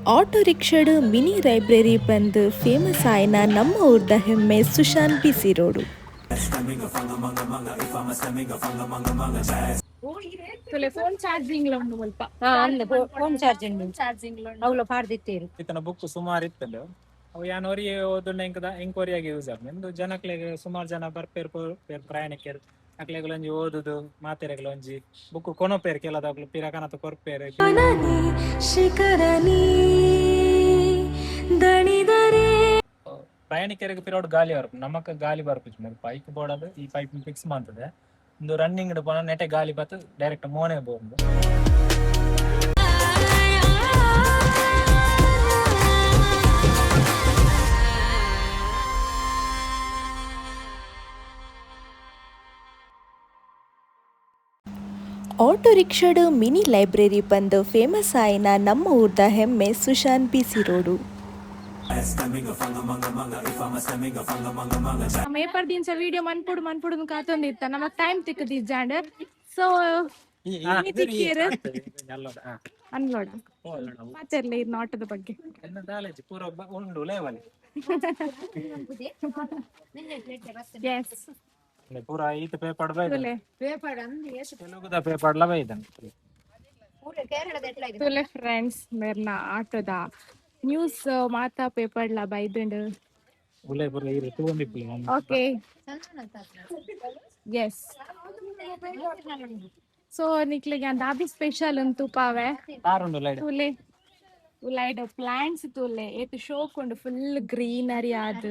Auto ರಿಕ್ಷಾಡು mini library ಬಂದು famous ಆಯ್ನ ನಮ್ಮ ಊರ್ದ ಹೆಮ್ಮೆ ಸುಶಾಂತ್ ಬಿಸಿ ರೋಡು. ತುಲೆ ಫೋನ್ ಚಾರ್ಜಿಂಗ್ ಲ ಉಂಡು ಮುಲ್ಪ ಅಂದ ಫೋನ್ ಚಾರ್ಜಿಂಗ್ ಚಾರ್ಜಿಂಗ್ ಲ ಅವಳ ಪಾಡ್ದಿತ್ತೇರು ಇತನ ಬುಕ್ ಸುಮಾರು ಇತ್ತಂಡು ಅವು ಯಾನ್ ಒರಿಗೆ ಓದುಂಡ ಇಂಕದ ಎಂಕ್ವರಿಯಾಗಿ ಯೂಸ್ ಆಪುಂಡು ಜನಕ್ಲೆಗ್ ಸುಮಾರು ಜನ ಬರ್ಪೇರು ಪ್ರಯಾಣಿಕರು ಅಕ್ಲೆಗ್ ಒಂಜಿ ಓದುದು ಮಾತೆರೆಗ್ಲ ಒಂಜಿ ಬುಕ್ ಕೊನೊಪೇರು ಕೆಲದಾಗ್ಲು ಪಿರಕನತ ಕೊರ್ಪೇರು ಪ್ರಯಾಣಿಕರಿಗೆ ಪಿರೋಡ್ ಗಾಲಿ ಬರ್ಪು ನಮಕ್ ಗಾಲಿ ಬರ್ಪು ಪೈಪ್ ಬೋಡದು ಈ ಪೈಪ್ ಫಿಕ್ಸ್ ಮಾಡ್ತದೆ ಒಂದು ರನ್ನಿಂಗ್ ಪೋನ ನೆಟೆ ಗಾಲಿ ಬತ್ತು ಡೈರೆಕ್ಟ್ ಮೋನೆ ಬೋರ್ದು. ಆಟೋ ರಿಕ್ಷಾಡು ಮಿನಿ ಲೈಬ್ರರಿ ಬಂದು ಫೇಮಸ್ ಆಯ್ನ ನಮ್ಮ ಊರ್ದ ಹೆಮ್ಮೆ ಸುಶಾಂತ್ ಬಿಸಿ ರೋಡು. ಮೇಪರ್ ದಿನ್ಸ ವಿಡಿಯೋ ಮನ್ಪುಡು ಕಾತೊಂದಿತ್ತ ನಮಕ್ ಟೈಮ್ ತಿಕ್ಕದಿಜ್ಜಾಂಡ್ ಸೊ ಅನ್ಲೋಡ ಮಾತೆರ್ಲೆ ಇರ್ನ ಆಟೋದ ಬಗ್ಗೆ ಉಂಡು ಲೇವಲಿ ಎಸ್ ಪೂರ ಈತ ಪೇಪರ್ ತೆಲುಗುದ ಪೇಪರ್ ಲ ಬೈದನ್ ತುಲೆ ಫ್ರೆಂಡ್ಸ್ ಮೇರ್ನ ಆಟೋದ ನ್ಯೂಸ್ ಮಾತಾ ಪೇಪರ್ ಲ ಬೈದುಂಡು ಉಲೆ ಪೂರ ಇರು ತೂಂದಿಪ್ಪು ಓಕೆ ಎಸ್ ಸೊ ನಿಕ್ಲೆಗೆ ಅಂದಾಬಿ ಸ್ಪೆಷಲ್ ಉಂಟು ಪಾವೆ ಕಾರುಂಡು ಲೈಡ್ ತುಲೆ ಉಲೈಡ್ ಪ್ಲಾಂಟ್ಸ್ ತುಲೆ ಏತ್ ಶೋಕ್ ಉಂಡು ಫುಲ್ ಗ್ರೀನರಿ ಆದ್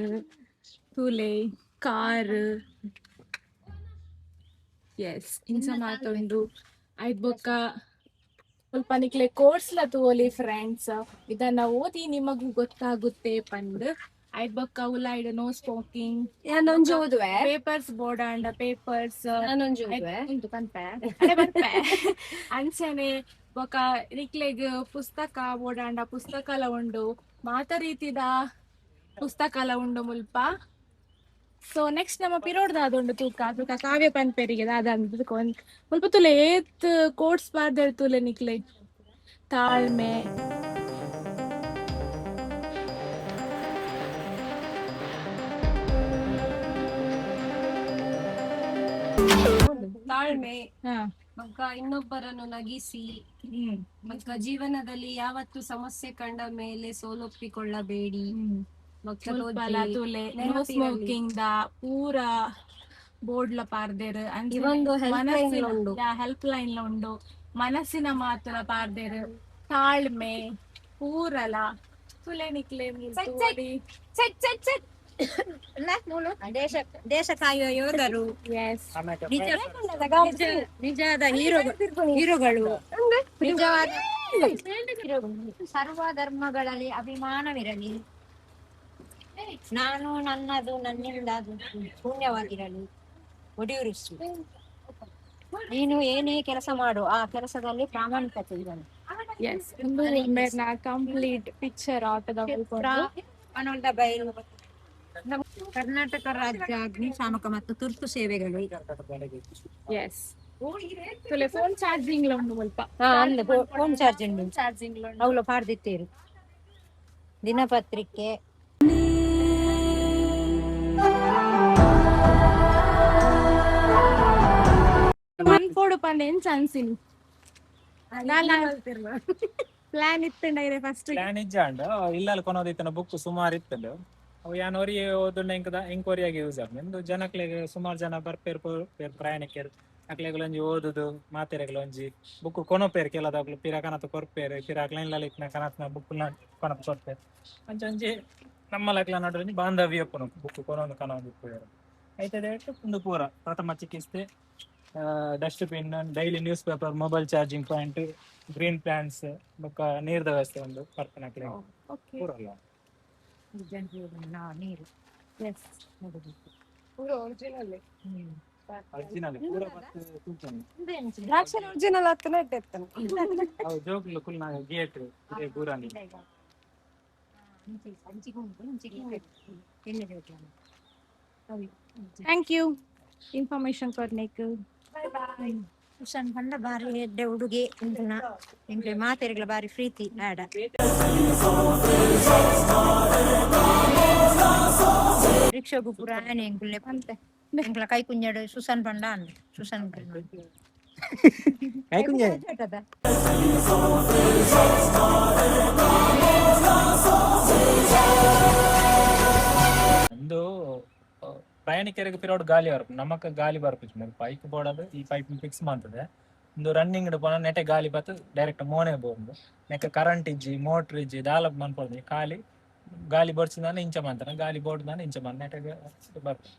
ತುಲೆ ಕಾರ್ ಎಸ್ ಇಂಚ ಮಾತುಂಡು ಐದ್ ಬೊಕ್ಕ ಸ್ವಲ್ಪ ನಿಕ್ಲೆ ಕೋರ್ಸ್ ಲ ತೋಲಿ ಫ್ರೆಂಡ್ಸ್ ಇದನ್ನ ಓದಿ ನಿಮಗೂ ಗೊತ್ತಾಗುತ್ತೆ ಪಂಡ್ ಐದ್ ಬೊಕ್ಕ ಉಲೈಡ್ ನೋ ಸ್ಮೋಕಿಂಗ್ ನಾನೊಂಜಿ ಓದುವೆ ಪೇಪರ್ಸ್ ಬೋರ್ಡ್ ಅಂಡ್ ಪೇಪರ್ಸ್ ನಾನೊಂಜಿ ಓದುವೆ ಉಂಟು ಕನ್ಪೆ ಅಂಚನೆ ಬೊಕ ನಿಕ್ಲೆಗ್ ಪುಸ್ತಕ ಬೋಡಾಂಡ ಪುಸ್ತಕಲ ಉಂಡು ಮಾತ ರೀತಿದ ಪುಸ್ತಕಲ ಉಂಡು ಮುಲ್ಪ. ಸೊ ನೆಕ್ಸ್ಟ್ ನಮ್ಮ ಪಿರೋಡ್ದಾದುಂಡು ತೂಕ ಕಾವ್ಯ ಪನ್ಪೆರಿಗೆ ದಾದಂದು ಮುಲ್ಪ ತುಲೆ ಏತ್ ಕೋಟ್ಸ್ ಬಾರ್ದರ್ ತುಲೆ ನಿಕ್ಲೆ ತಾಳ್ಮೆ ತಾಳ್ಮೆ ಹಾ ಮಕ್ಕ ಇನ್ನೊಬ್ಬರನ್ನು ನಗಿಸಿ ಮಕ್ಕ ಜೀವನದಲ್ಲಿ ಯಾವತ್ತು ಸಮಸ್ಯೆ ಕಂಡ ಮೇಲೆ ಸೋಲೊಪ್ಪಿಕೊಳ್ಳಬೇಡಿ ಮಕ್ಕ ತುಲೆ ನೋ ಸ್ಮೋಕಿಂಗ್ ದ ಪೂರ ಬೋರ್ಡ್ ಲ ಪಾರ್ದೇರ್ ಇವೊಂದು helpline ಲ ಉಂಡು. ಹೆಲ್ಪ್ ಲೈನ್ ಲ ಉಂಡು ಮನಸ್ಸಿನ ಮಾತುಲ ಪಾರ್ದೇರ್ ತಾಳ್ಮೆ ಪೂರಲ ತುಲೆ ನಿಕ್ಲೆ ದೇಶ ಕಾಯುವ ಯೋಧರು ಎಸ್ ನಿಜವಾದ ಹೀರೋಗಳು ನಿಜವಾದ ಸರ್ವ ಧರ್ಮಗಳಲ್ಲಿ ಅಭಿಮಾನವಿರಲಿ, ನಾನು ನನ್ನದು ನನ್ನಿಂದ ಪುಣ್ಯವಾಗಿರಲಿ, ಒಡಿಯೂರಿಸು. ನೀನು ಏನೇ ಕೆಲಸ ಮಾಡು ಆ ಕೆಲಸದಲ್ಲಿ ಪ್ರಾಮಾಣಿಕತೆ ಇರಲಿ. ಎಸ್ ಮೇರ್ನ ಕಂಪ್ಲೀಟ್ ಪಿಕ್ಚರ್ ಆಟದ ಬಯಲು ನಮ್ಮ ಕರ್ನಾಟಕ ರಾಜ್ಯ ಅಗ್ನಿಶಾಮಕ ಮತ್ತು ತುರ್ತು ಸೇವೆಗಳು. ಎಸ್ ತುಲೆ ಫೋನ್ ಚಾರ್ಜಿಂಗ್ ಲ ಉಂಡು ಮುಲ್ಪ ಅಂದ ಫೋನ್ ಚಾರ್ಜಿಂಗ್ ಚಾರ್ಜಿಂಗ್ ಲ ಉಂಡು ಅವಳು ಪಾಡ್ದಿತ್ತೇರು ದಿನಪತ್ರಿಕೆ ಮನ್ಪೋಡು ಪಂಡ ಎಂಚ ಅನ್ಸಿನಿ ಪ್ಲಾನ್ ಇತ್ತಂಡ ಫಸ್ಟ್ ಪ್ಲಾನ್ ಇಜ್ಜಾಂಡ್ ಇಲ್ಲಲ್ಲಿ ಕೊನೋದಿತ್ತನ ಬುಕ್ ಸುಮಾರು ಇತ್ತಂಡು ಅವು ಯಾನ್ ಒರಿಗೆ ಓದುಂಡ ಇಂಕದ ಎಂಕ್ವರಿಯಾಗಿ ಯೂಸ್ ಆಪುಂಡು ಜನಕ್ಲೆಗ್ ಸುಮಾರು ಜನ ಬರ್ಪೇರು ಪ್ರಯಾಣಿಕರು ಅಕ್ಲೆಗ್ ಒಂಜಿ ಓದುದು ಮಾತೆರೆಗ್ಲ ಒಂಜಿ ಬುಕ್ ಕೊನೊಪೇರು ಕೆಲದಾಗ್ಲು ಪಿರಕನತ ಕೊರ್ಪೇರು ಪಿರಾಕ್ ಲೈನ್ಲ ಇತ್ತಿನ ಕನತ್ನ ಬುಕ್ ಕೊನಪ ಕೊರ್ಪೇರು ಅಂಚ ನಮ್ಮಲಕ್ಲ ನಡು ಬಾಂಧವ್ಯ ಬುಕ್ ಕೊನೊಂದು ಕನೊಂದು ಉಪ್ಪೇರು ಐತದೆ ಒಂದು ಪೂರ ಪ್ರಥಮ ಚಿಕಿತ್ಸೆ, dustbin, daily news paper, mobile charging point, green plants ಬೊಕ್ಕ ನೀರ್ದ ವ್ಯವಸ್ಥೆ ಒಂದು ಪರ್ಪನಕ್ಲೆ ಪೂರಲ್ಲ ನೀರು ಒರಿಜಿನಲ್ ಪೂರ ಮತ್ತೆ ಸೂಚನೆ ಒರಿಜಿನಲ್ ಹತ್ತನೇ ಇಟ್ಟಿರ್ತಾನೆ ಅವು ಜೋಕ್ಲು ಕುಲ್ ನಾಗ ಗೇಟ್ ಇದೇ ಪೂರಾನಿ ಥ್ಯಾಂಕ್ ಯು ಇನ್ಫಾರ್ಮೇಶನ್ ಕೊರ್ನೇಕ್. Bye bye. ಸುಶಾನ್ ಪಂಡ ಬಾರಿ ಎಡ್ಡೆ ಉಡುಗೆ ಇಂಕಲ್ನ ಇಂಕ್ಲೆ ಮಾತೆರೆಗ್ಲ ಬಾರಿ ಪ್ರೀತಿ ಆಡ ರಿಕ್ಷಾಗು ಪೂರ ಆನೆ ಎಂಕುಲ್ನೆ ಪಂತೆ ಎಂಕ್ಲ ಕೈ ಕುಂಜಡು ಸುಶಾನ್ ಪಂಡ ಅಂದ್ ಸುಶಾನ್ ಕೈ ಕುಂಜ ಒಂದು ಪ್ರಯಾಣಿಕರಿಗೆ ಪಿರೋಡ್ ಗಾಲಿ ಬರ್ಪು ನಮಕ್ ಗಾಲಿ ಬರ್ಪಿச்சு ಪೈಪ್ ಬೋಡದು ಈ ಪೈಪ್ ಫಿಕ್ಸ್ ಮಾಡ್ತದೆ ಒಂದು ರನ್ನಿಂಗ್ ಪೋನ ನೆಟೆ ಗಾಲಿ ಬತ್ತು ಡೈರೆಕ್ಟ್ ಮೋನೆ ಬೋಂದು ನೆಕ್ ಕರೆಂಟ್ ಇಜ್ಜಿ ಮೋಟರ್ ಇಜ್ಜಿ ದಾಲ ಮನ್ಪೊಳ್ದು ಖಾಲಿ ಗಾಲಿ ಬಡ್ಸಿದಾನೆ ಇಂಚ ಮಾಡ್ತಾನೆ ಗಾಲಿ ಬೋಡ್ದಾನೆ ಇಂಚ ಮಾಡಿ ನೆಟಗೆ ಬರ್ತಾರೆ